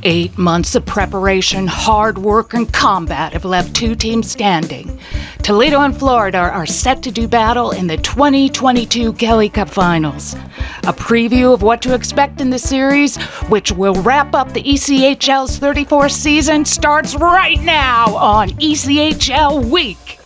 8 months of preparation, hard work, and combat have left two teams standing. Toledo and Florida are set to do battle in the 2022 Kelly Cup Finals. A preview of what to expect in the series, which will wrap up the ECHL's 34th season, starts right now on ECHL Week.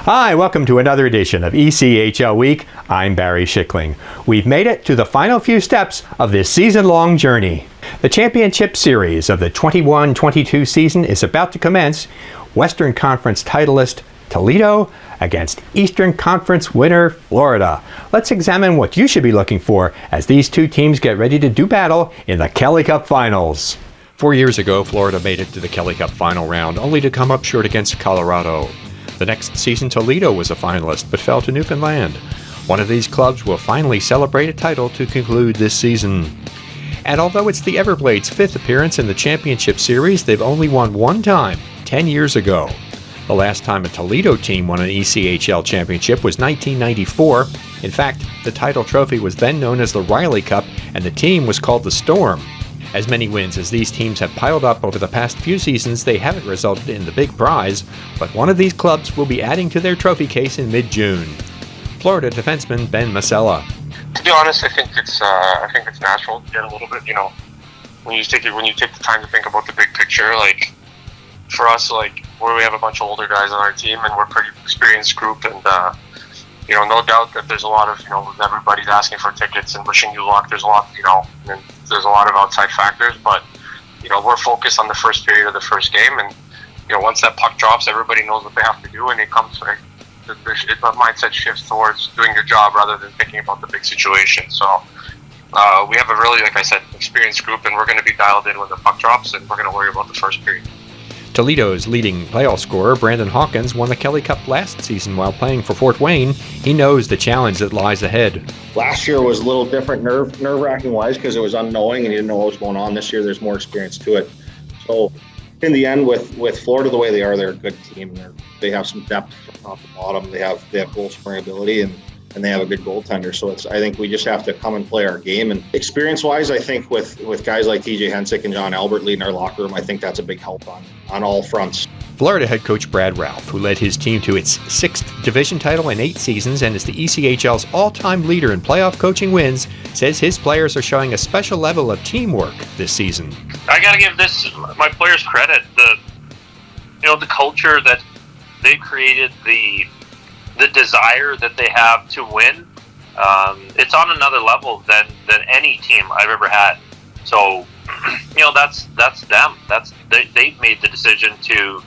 Hi, welcome to another edition of ECHL Week. I'm Barry Schickling. We've made it to the final few steps of this season-long journey. The championship series of the 21-22 season is about to commence. Western Conference titleist Toledo against Eastern Conference winner Florida. Let's examine what you should be looking for as these two teams get ready to do battle in the Kelly Cup Finals. 4 years ago, Florida made it to the Kelly Cup final round, only to come up short against Colorado. The next season, Toledo was a finalist, but fell to Newfoundland. One of these clubs will finally celebrate a title to conclude this season. And although it's the Everblades' fifth appearance in the championship series, they've only won one time, 10 years ago. The last time a Toledo team won an ECHL championship was 1994. In fact, the title trophy was then known as the Riley Cup, and the team was called the Storm. As many wins as these teams have piled up over the past few seasons, they haven't resulted in the big prize, but one of these clubs will be adding to their trophy case in mid-June. Florida defenseman Ben Masella. To be honest, I think it's natural to get a little bit, when you take the time to think about the big picture. Like for us, where we have a bunch of older guys on our team and we're a pretty experienced group, and no doubt that there's a lot of, everybody's asking for tickets and wishing you luck. There's a lot, and there's a lot of outside factors, but, we're focused on the first period of the first game. And, once that puck drops, everybody knows what they have to do. And it comes, the mindset shifts towards doing your job rather than thinking about the big situation. So we have a really, like I said, experienced group, and we're going to be dialed in when the puck drops, and we're going to worry about the first period. Toledo's leading playoff scorer, Brandon Hawkins, won the Kelly Cup last season while playing for Fort Wayne. He knows the challenge that lies ahead. Last year was a little different nerve-wracking wise because it was unknowing and you didn't know what was going on. This year there's more experience to it. So in the end, with Florida the way they are, they're a good team. They have some depth from top to bottom. They have goal scoring ability and they have a good goaltender. So I think we just have to come and play our game. And experience-wise, I think with guys like TJ Hensick and John Albert leading our locker room, I think that's a big help on all fronts. Florida head coach Brad Ralph, who led his team to its 6th division title in 8 seasons and is the ECHL's all-time leader in playoff coaching wins, says his players are showing a special level of teamwork this season. I got to give my players credit. The culture that they created, the desire that they have to win, it's on another level than any team I've ever had. So, that's them. They've made the decision to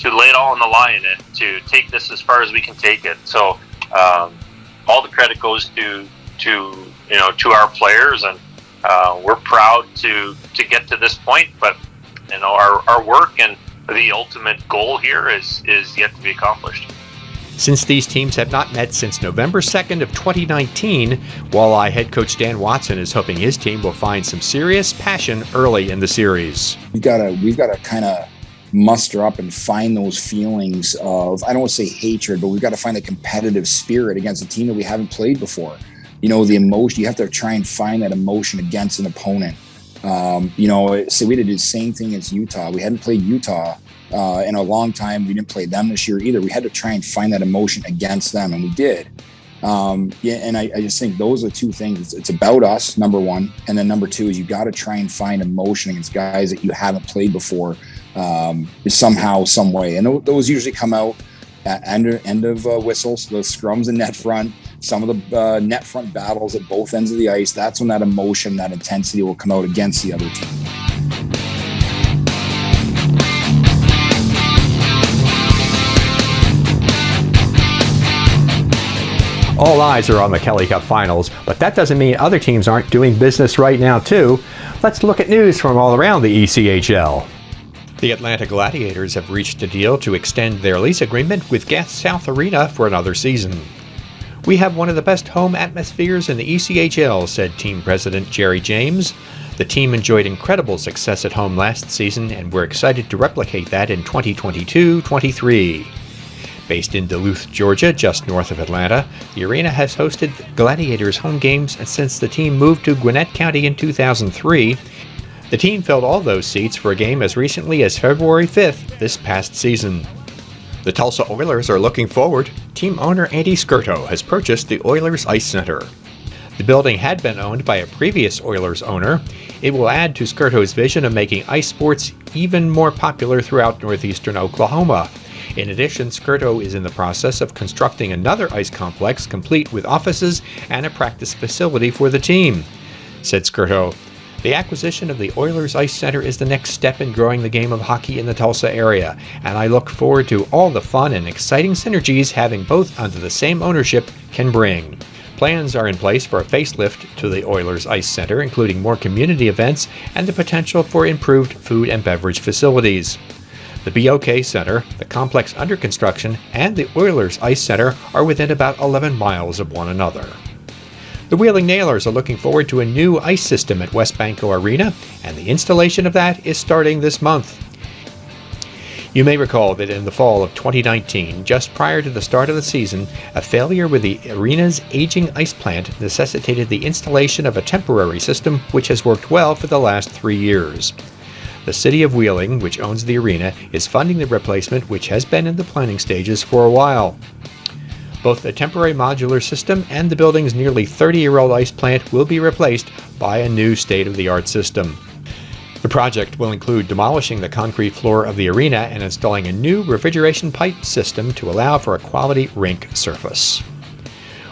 lay it all on the line and to take this as far as we can take it. So, all the credit goes to our players, and we're proud to get to this point. But our work and the ultimate goal here is yet to be accomplished. Since these teams have not met since November 2nd of 2019, Walleye head coach Dan Watson is hoping his team will find some serious passion early in the series. We've got to kind of muster up and find those feelings of, I don't want to say hatred, but we've got to find a competitive spirit against a team that we haven't played before. The emotion, you have to try and find that emotion against an opponent. So we did the same thing as Utah. We hadn't played Utah in a long time. We didn't play them this year either. We had to try and find that emotion against them, and we did. And I just think those are two things. It's about us, number one, and then number two is you got to try and find emotion against guys that you haven't played before, somehow, some way. And those usually come out at end of whistles, the scrums and net front, some of the net front battles at both ends of the ice. That's when that emotion, that intensity will come out against the other team. All eyes are on the Kelly Cup Finals, but that doesn't mean other teams aren't doing business right now too. Let's look at news from all around the ECHL. The Atlanta Gladiators have reached a deal to extend their lease agreement with Gas South Arena for another season. We have one of the best home atmospheres in the ECHL, said team president Jerry James. The team enjoyed incredible success at home last season, and we're excited to replicate that in 2022-23. Based in Duluth, Georgia, just north of Atlanta, the arena has hosted Gladiators home games since the team moved to Gwinnett County in 2003. The team filled all those seats for a game as recently as February 5th this past season. The Tulsa Oilers are looking forward. Team owner Andy Skirto has purchased the Oilers Ice Center. The building had been owned by a previous Oilers owner. It will add to Skirto's vision of making ice sports even more popular throughout northeastern Oklahoma. In addition, Skirto is in the process of constructing another ice complex complete with offices and a practice facility for the team. Said Skirto, "The acquisition of the Oilers Ice Center is the next step in growing the game of hockey in the Tulsa area, and I look forward to all the fun and exciting synergies having both under the same ownership can bring." Plans are in place for a facelift to the Oilers Ice Center, including more community events and the potential for improved food and beverage facilities. The BOK Center, the complex under construction, and the Oilers Ice Center are within about 11 miles of one another. The Wheeling Nailers are looking forward to a new ice system at Westbanco Arena, and the installation of that is starting this month. You may recall that in the fall of 2019, just prior to the start of the season, a failure with the arena's aging ice plant necessitated the installation of a temporary system which has worked well for the last 3 years. The City of Wheeling, which owns the arena, is funding the replacement, which has been in the planning stages for a while. Both the temporary modular system and the building's nearly 30-year-old ice plant will be replaced by a new state-of-the-art system. The project will include demolishing the concrete floor of the arena and installing a new refrigeration pipe system to allow for a quality rink surface.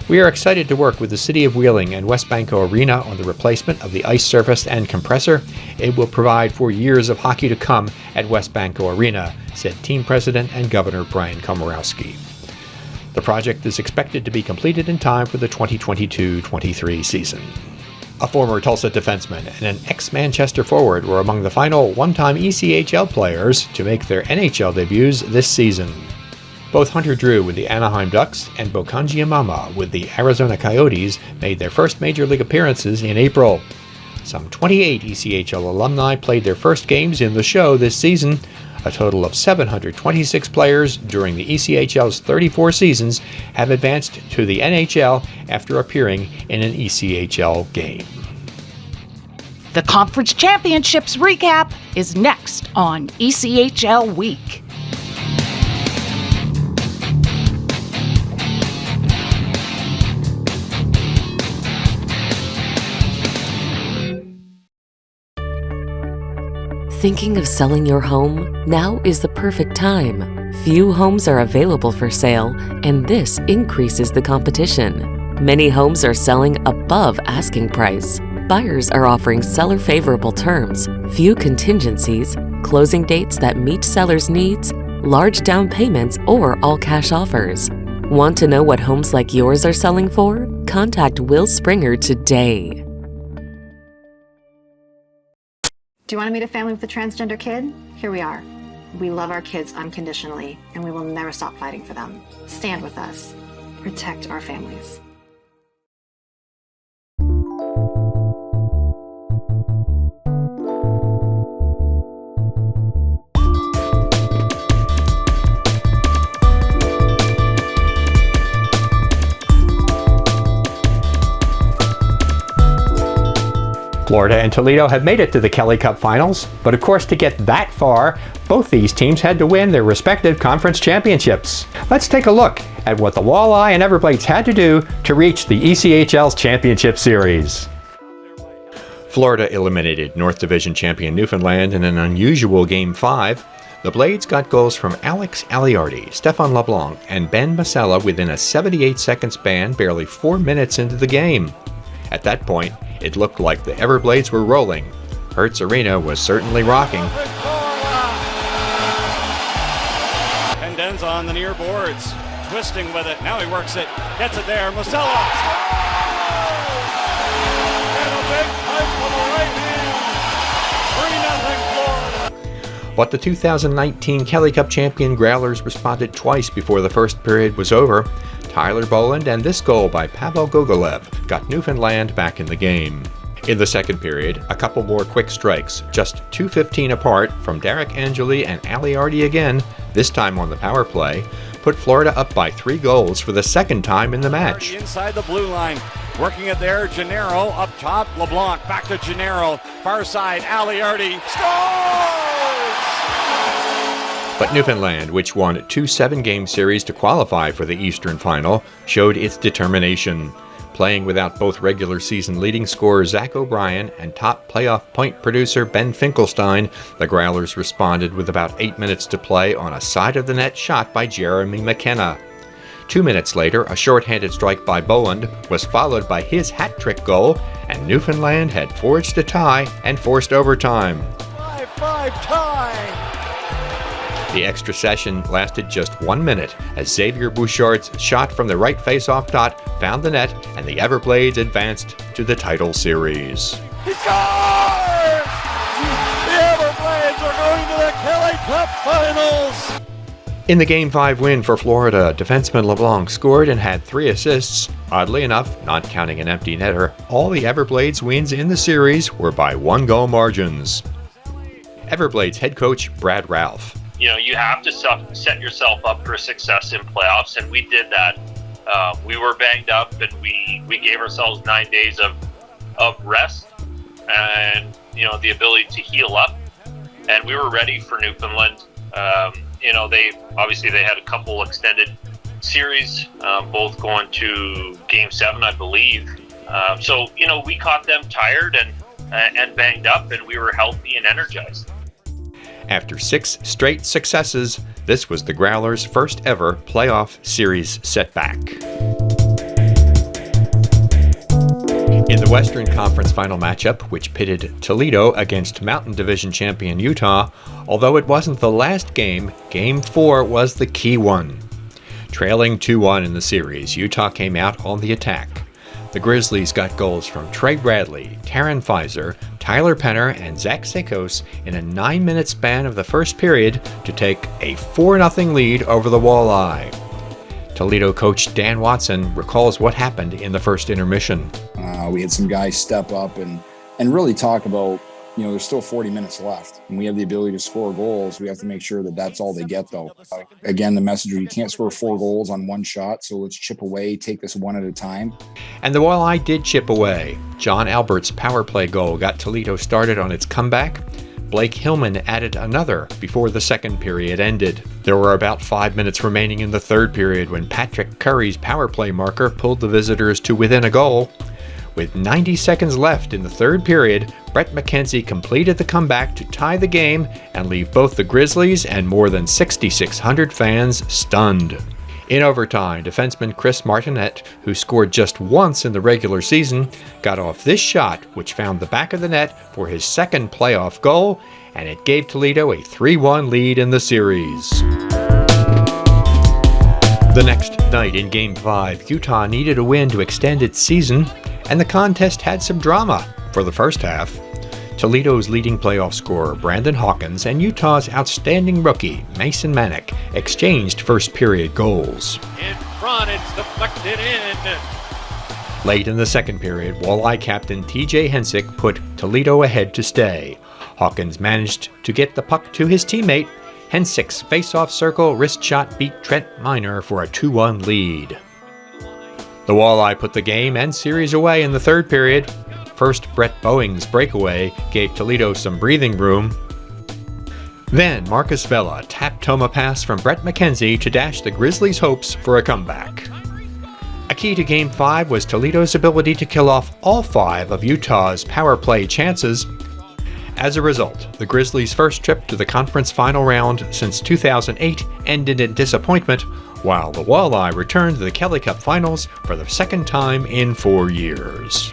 We are excited to work with the City of Wheeling and Westbanco Arena on the replacement of the ice surface and compressor. It will provide for years of hockey to come at Westbanco Arena, said team president and governor Brian Komorowski. The project is expected to be completed in time for the 2022-23 season. A former Tulsa defenseman and an ex-Manchester forward were among the final one-time ECHL players to make their NHL debuts this season. Both Hunter Drew with the Anaheim Ducks and Bokanji Amama with the Arizona Coyotes made their first Major League appearances in April. Some 28 ECHL alumni played their first games in the show this season. A total of 726 players during the ECHL's 34 seasons have advanced to the NHL after appearing in an ECHL game. The Conference Championships recap is next on ECHL Week. Thinking of selling your home? Now is the perfect time. Few homes are available for sale, and this increases the competition. Many homes are selling above asking price. Buyers are offering seller-favorable terms, few contingencies, closing dates that meet sellers' needs, large down payments, or all-cash offers. Want to know what homes like yours are selling for? Contact Will Springer today. Do you want to meet a family with a transgender kid? Here we are. We love our kids unconditionally, and we will never stop fighting for them. Stand with us. Protect our families. Florida and Toledo have made it to the Kelly Cup Finals, but of course to get that far, both these teams had to win their respective conference championships. Let's take a look at what the Walleye and Everblades had to do to reach the ECHL's championship series. Florida eliminated North Division champion Newfoundland in an unusual Game 5. The Blades got goals from Alex Aliardi, Stefan LeBlanc, and Ben Masella within a 78-second span barely 4 minutes into the game. At that point, it looked like the Everblades were rolling. Hertz Arena was certainly rocking. Pendenza on the near boards, twisting with it. Now he works it, gets it there. Masella. And a big pipe from the right hand. 3-0 Florida. But the 2019 Kelly Cup champion Growlers responded twice before the first period was over. Tyler Boland and this goal by Pavel Gogolev got Newfoundland back in the game. In the second period, a couple more quick strikes, just 2:15 apart from Derek Angeli and Aliardi again, this time on the power play, put Florida up by 3 goals for the second time in the match. Inside the blue line, working it there, Gennaro up top, LeBlanc back to Gennaro, far side, Aliardi scores! But Newfoundland, which won 2 7-game series to qualify for the Eastern Final, showed its determination. Playing without both regular season leading scorer Zach O'Brien and top playoff point producer Ben Finkelstein, the Growlers responded with about 8 minutes to play on a side-of-the-net shot by Jeremy McKenna. 2 minutes later, a shorthanded strike by Boland was followed by his hat-trick goal, and Newfoundland had forged a tie and forced overtime. 5-5 tie! The extra session lasted just 1 minute as Xavier Bouchard's shot from the right face-off dot found the net and the Everblades advanced to the title series. He scores! The Everblades are going to the Kelly Cup Finals! In the Game 5 win for Florida, defenseman LeBlanc scored and had 3 assists. Oddly enough, not counting an empty netter, all the Everblades wins in the series were by 1-goal margins. Everblades head coach Brad Ralph. You know, you have to set yourself up for success in playoffs, and we did that. We were banged up, and we gave ourselves 9 days of rest and, you know, the ability to heal up, and we were ready for Newfoundland. You know, they had a couple extended series, both going to Game 7, I believe. So, you know, we caught them tired and banged up, and we were healthy and energized. After 6 straight successes, this was the Growlers' first ever playoff series setback. In the Western Conference final matchup, which pitted Toledo against Mountain Division champion Utah, although it wasn't the last game, Game 4 was the key one. Trailing 2-1 in the series, Utah came out on the attack. The Grizzlies got goals from Trey Bradley, Taryn Pfizer, Tyler Penner, and Zach Sekos in a 9-minute span of the first period to take a 4-0 lead over the Walleye. Toledo coach Dan Watson recalls what happened in the first intermission. We had some guys step up and really talk about, you know, there's still 40 minutes left and we have the ability to score goals. We have to make sure that that's all they get, though. Again, the message, you can't score 4 goals on one shot, so let's chip away, take this one at a time. And the Walleye did chip away. John Albert's power play goal got Toledo started on its comeback. Blake Hillman added another before the second period ended. There were about 5 minutes remaining in the third period when Patrick Curry's power play marker pulled the visitors to within a goal. With 90 seconds left in the third period, Brett McKenzie completed the comeback to tie the game and leave both the Grizzlies and more than 6,600 fans stunned. In overtime, defenseman Chris Martinet, who scored just once in the regular season, got off this shot, which found the back of the net for his second playoff goal, and it gave Toledo a 3-1 lead in the series. The next night in Game 5, Utah needed a win to extend its season, and the contest had some drama for the first half. Toledo's leading playoff scorer, Brandon Hawkins, and Utah's outstanding rookie, Mason Manick, exchanged first-period goals. In front, it's deflected in. Late in the second period, Walleye captain TJ Hensick put Toledo ahead to stay. Hawkins managed to get the puck to his teammate. Hensick's face-off circle wrist shot beat Trent Miner for a 2-1 lead. The Walleye put the game and series away in the third period. First, Brett Boeing's breakaway gave Toledo some breathing room. Then, Marcus Vela tapped home a pass from Brett McKenzie to dash the Grizzlies' hopes for a comeback. A key to Game 5 was Toledo's ability to kill off all 5 of Utah's power play chances. As a result, the Grizzlies' first trip to the conference final round since 2008 ended in disappointment, while the Walleye returned to the Kelly Cup Finals for the second time in 4 years.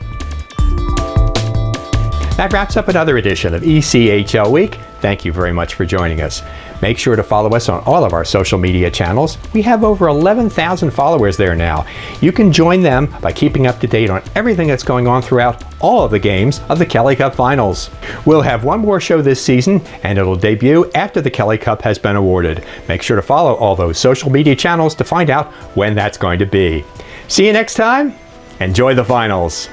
That wraps up another edition of ECHL Week. Thank you very much for joining us. Make sure to follow us on all of our social media channels. We have over 11,000 followers there now. You can join them by keeping up to date on everything that's going on throughout all of the games of the Kelly Cup Finals. We'll have one more show this season, and it'll debut after the Kelly Cup has been awarded. Make sure to follow all those social media channels to find out when that's going to be. See you next time. Enjoy the finals.